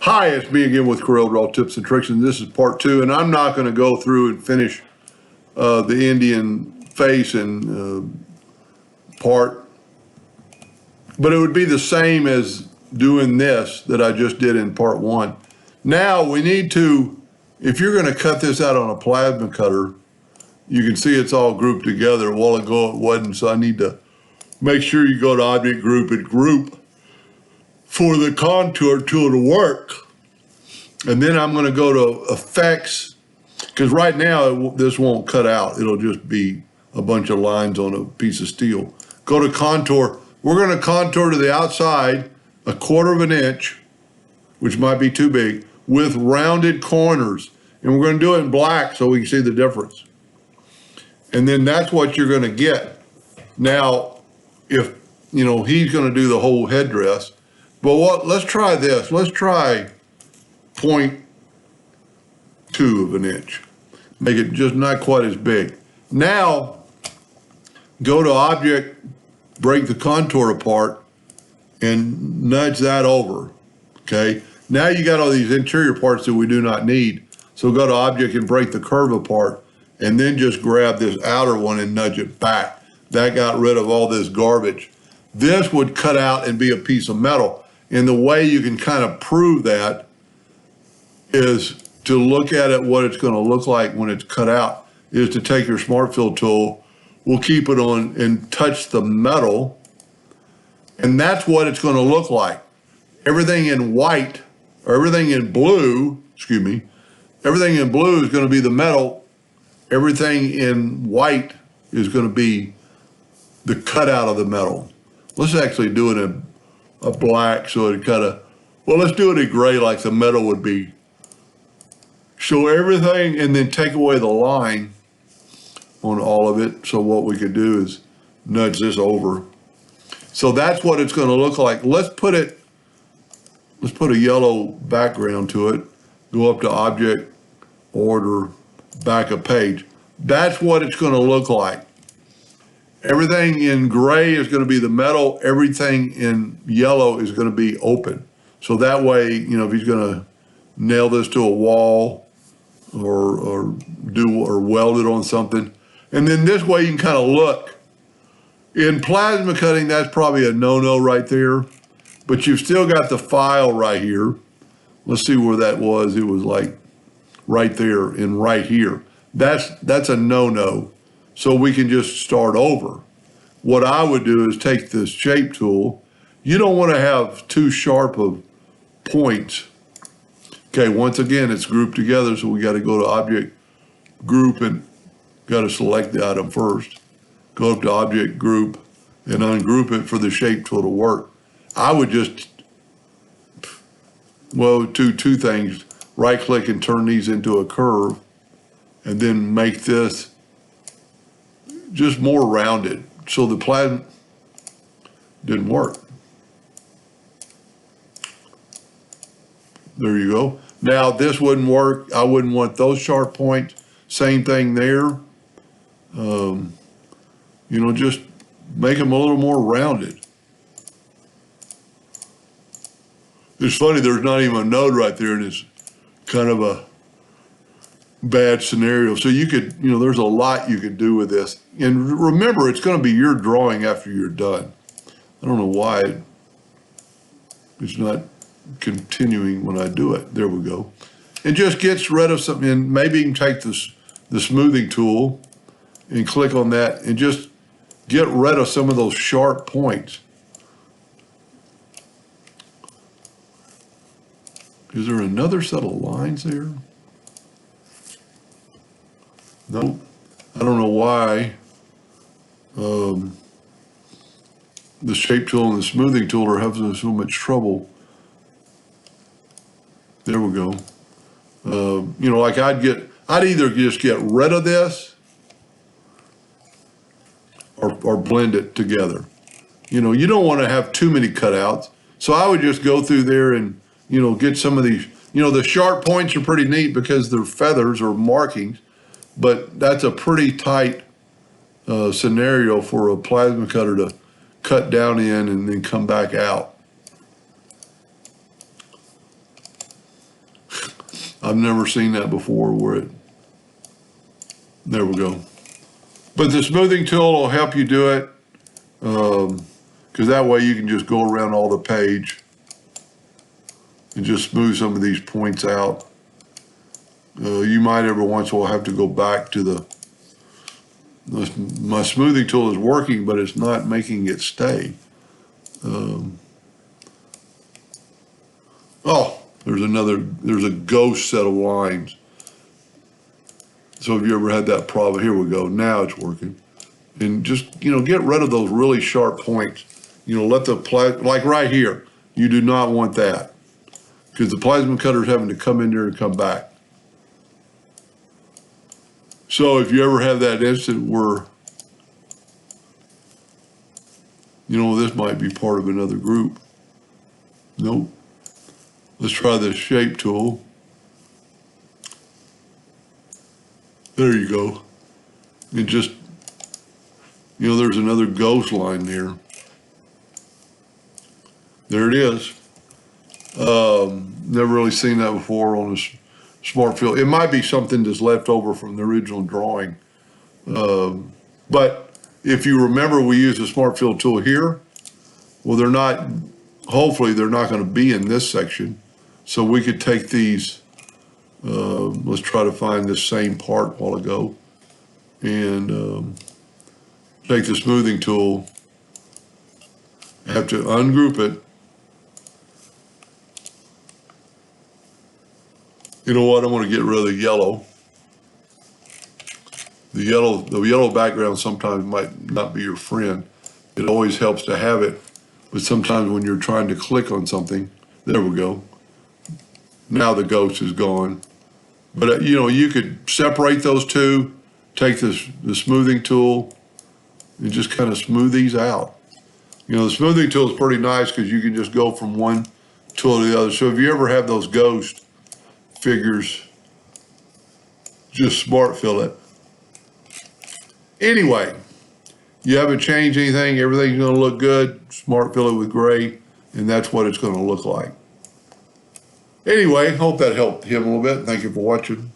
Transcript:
Hi, it's me again with Corel Draw Tips and Tricks, and this is part 2, and I'm not going to go through and finish the Indian face and part, but it would be the same as doing this that I just did in part 1. Now we need to, if you're going to cut this out on a plasma cutter, you can see it's all grouped together. A while ago it wasn't, so I need to make sure you go to Object Group and Group for the contour tool to work. And then I'm going to go to Effects, because right now this won't cut out. It'll just be a bunch of lines on a piece of steel. Go to Contour. We're going to contour to the outside 1/4 inch, which might be too big, with rounded corners. And we're going to do it in black so we can see the difference. And then that's what you're going to get. Now, if, he's going to do the whole headdress. But let's try this. Let's try 0.2 inch. Make it just not quite as big. Now, go to Object, break the contour apart, and nudge that over, okay? Now you got all these interior parts that we do not need. So go to Object and break the curve apart, and then just grab this outer one and nudge it back. That got rid of all this garbage. This would cut out and be a piece of metal. And the way you can kind of prove that is to look at it, what it's going to look like when it's cut out, is to take your Smart Fill tool, we'll keep it on and touch the metal, and that's what it's going to look like. Everything in white, or everything in blue, everything in blue is going to be the metal. Everything in white is going to be the cutout of the metal. Let's actually do it in a black, so it kind of, let's do it in gray like the metal would be. Show everything and then take away the line on all of it. So what we could do is nudge this over. So that's what it's going to look like. Let's put a yellow background to it. Go up to Object, Order, Back a Page. That's what it's going to look like. Everything in gray is going to be the metal. Everything in yellow is going to be open. So that way, if he's going to nail this to a wall or weld it on something. And then this way you can kind of look. In plasma cutting, that's probably a no-no right there. But you've still got the file right here. Let's see where that was. It was like right there and right here. That's a no-no. So we can just start over. What I would do is take this shape tool. You don't want to have too sharp of points. Okay, once again, it's grouped together, so we got to go to Object, Group, and got to select the item first. Go up to Object, Group, and ungroup it for the shape tool to work. I would just, do two things. Right-click and turn these into a curve, and then make this just more rounded. So the plasma didn't work. There you go. Now this wouldn't work. I wouldn't want those sharp points. Same thing there. Just make them a little more rounded. It's funny, there's not even a node right there, and it's kind of a bad scenario. So you could, there's a lot you could do with this. And remember, it's going to be your drawing after you're done. I don't know why it's not continuing when I do it. There we go. And just gets rid of something. And maybe you can take the smoothing tool and click on that and just get rid of some of those sharp points. Is there another set of lines there? No, I don't know why the shape tool and the smoothing tool are having so much trouble. There we go. Like I'd either just get rid of this or blend it together. You don't want to have too many cutouts. So I would just go through there and, get some of these, the sharp points are pretty neat because they're feathers or markings. But that's a pretty tight scenario for a plasma cutter to cut down in and then come back out. I've never seen that before where there we go. But the smoothing tool will help you do it, because that way you can just go around all the page and just smooth some of these points out. You might every once in a while have to go back to my smoothing tool is working, but it's not making it stay. Oh, there's a ghost set of lines. So have you ever had that problem? Here we go, now it's working. And just, get rid of those really sharp points. Let like right here, you do not want that, because the plasma cutter is having to come in there and come back. So if you ever have that instant where, this might be part of another group. Nope. Let's try the shape tool. There you go. And just, there's another ghost line there. There it is. Never really seen that before on a smart fill. It might be something that's left over from the original drawing. But if you remember, we used a smart fill tool here. Well, hopefully they're not going to be in this section. So we could take these, let's try to find this same part a while ago, and take the smoothing tool, have to ungroup it. You know what, I'm going to get rid of the yellow. The yellow background sometimes might not be your friend. It always helps to have it, but sometimes when you're trying to click on something, there we go. Now the ghost is gone. But you could separate those two, take the smoothing tool, and just kind of smooth these out. The smoothing tool is pretty nice because you can just go from one tool to the other. So if you ever have those ghost figures, just smart fill it. Anyway, you haven't changed anything. Everything's going to look good. Smart fill it with gray, and that's what it's going to look like. Anyway, hope that helped him a little bit. Thank you for watching.